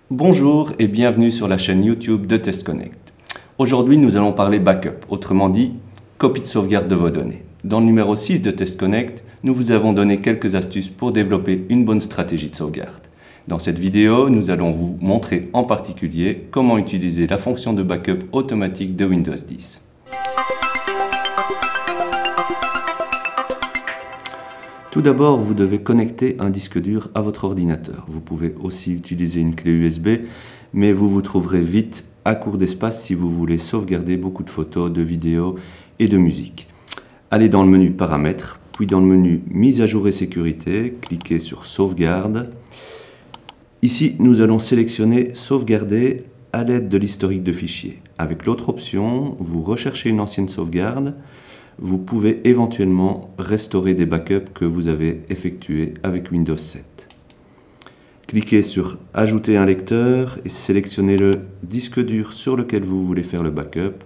Bonjour et bienvenue sur la chaîne YouTube de TestConnect. Aujourd'hui, nous allons parler backup, autrement dit, copie de sauvegarde de vos données. Dans le numéro 6 de TestConnect, nous vous avons donné quelques astuces pour développer une bonne stratégie de sauvegarde. Dans cette vidéo, nous allons vous montrer en particulier comment utiliser la fonction de backup automatique de Windows 10. Tout d'abord, vous devez connecter un disque dur à votre ordinateur. Vous pouvez aussi utiliser une clé USB, mais vous vous trouverez vite à court d'espace si vous voulez sauvegarder beaucoup de photos, de vidéos et de musique. Allez dans le menu Paramètres, puis dans le menu Mise à jour et sécurité, cliquez sur Sauvegarde. Ici, nous allons sélectionner Sauvegarder à l'aide de l'historique de fichiers. Avec l'autre option, vous recherchez une ancienne sauvegarde. Vous pouvez éventuellement restaurer des backups que vous avez effectués avec Windows 7. Cliquez sur Ajouter un lecteur et sélectionnez le disque dur sur lequel vous voulez faire le backup.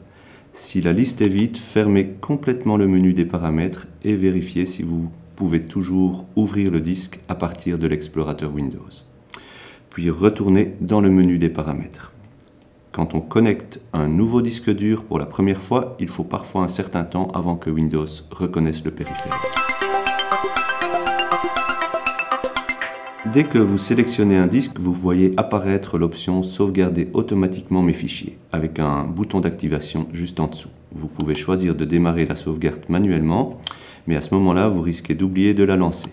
Si la liste est vide, fermez complètement le menu des paramètres et vérifiez si vous pouvez toujours ouvrir le disque à partir de l'explorateur Windows. Puis retournez dans le menu des paramètres. Quand on connecte un nouveau disque dur pour la première fois, il faut parfois un certain temps avant que Windows reconnaisse le périphérique. Dès que vous sélectionnez un disque, vous voyez apparaître l'option « Sauvegarder automatiquement mes fichiers » avec un bouton d'activation juste en dessous. Vous pouvez choisir de démarrer la sauvegarde manuellement, mais à ce moment-là, vous risquez d'oublier de la lancer.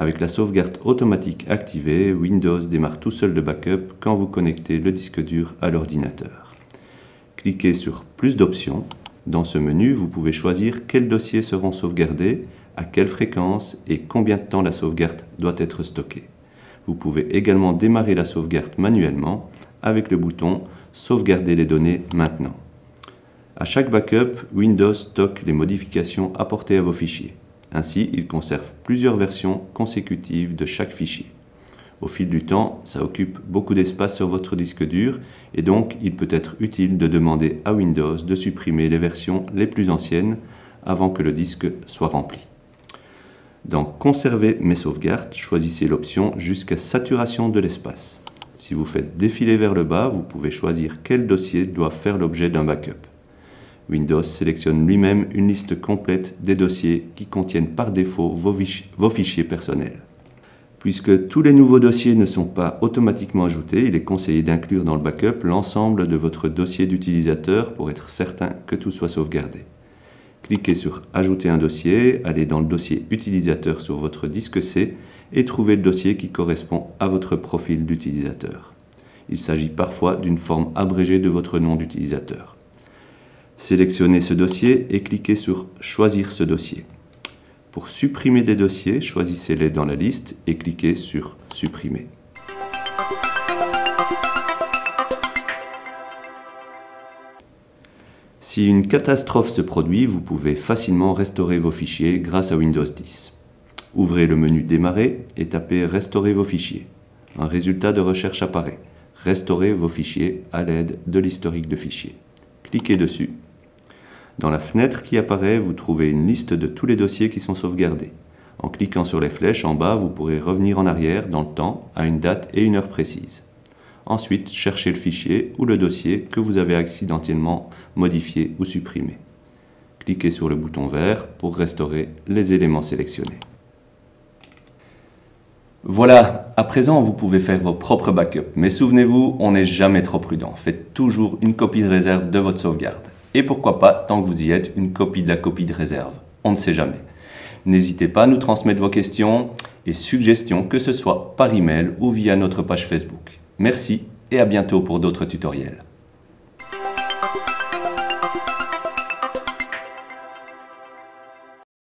Avec la sauvegarde automatique activée, Windows démarre tout seul le backup quand vous connectez le disque dur à l'ordinateur. Cliquez sur Plus d'options. Dans ce menu, vous pouvez choisir quels dossiers seront sauvegardés, à quelle fréquence et combien de temps la sauvegarde doit être stockée. Vous pouvez également démarrer la sauvegarde manuellement avec le bouton Sauvegarder les données maintenant. À chaque backup, Windows stocke les modifications apportées à vos fichiers. Ainsi, il conserve plusieurs versions consécutives de chaque fichier. Au fil du temps, ça occupe beaucoup d'espace sur votre disque dur et donc il peut être utile de demander à Windows de supprimer les versions les plus anciennes avant que le disque soit rempli. Dans Conserver mes sauvegardes, choisissez l'option Jusqu'à saturation de l'espace. Si vous faites défiler vers le bas, vous pouvez choisir quel dossier doit faire l'objet d'un backup. Windows sélectionne lui-même une liste complète des dossiers qui contiennent par défaut vos fichiers personnels. Puisque tous les nouveaux dossiers ne sont pas automatiquement ajoutés, il est conseillé d'inclure dans le backup l'ensemble de votre dossier d'utilisateur pour être certain que tout soit sauvegardé. Cliquez sur Ajouter un dossier, allez dans le dossier utilisateur sur votre disque C et trouvez le dossier qui correspond à votre profil d'utilisateur. Il s'agit parfois d'une forme abrégée de votre nom d'utilisateur. Sélectionnez ce dossier et cliquez sur Choisir ce dossier. Pour supprimer des dossiers, choisissez-les dans la liste et cliquez sur Supprimer. Si une catastrophe se produit, vous pouvez facilement restaurer vos fichiers grâce à Windows 10. Ouvrez le menu Démarrer et tapez Restaurer vos fichiers. Un résultat de recherche apparaît. Restaurez vos fichiers à l'aide de l'historique de fichiers. Cliquez dessus. Dans la fenêtre qui apparaît, vous trouvez une liste de tous les dossiers qui sont sauvegardés. En cliquant sur les flèches en bas, vous pourrez revenir en arrière dans le temps à une date et une heure précise. Ensuite, cherchez le fichier ou le dossier que vous avez accidentellement modifié ou supprimé. Cliquez sur le bouton vert pour restaurer les éléments sélectionnés. Voilà, à présent vous pouvez faire vos propres backups, mais souvenez-vous, on n'est jamais trop prudent. Faites toujours une copie de réserve de votre sauvegarde. Et pourquoi pas, tant que vous y êtes, une copie de la copie de réserve. On ne sait jamais. N'hésitez pas à nous transmettre vos questions et suggestions, que ce soit par email ou via notre page Facebook. Merci et à bientôt pour d'autres tutoriels.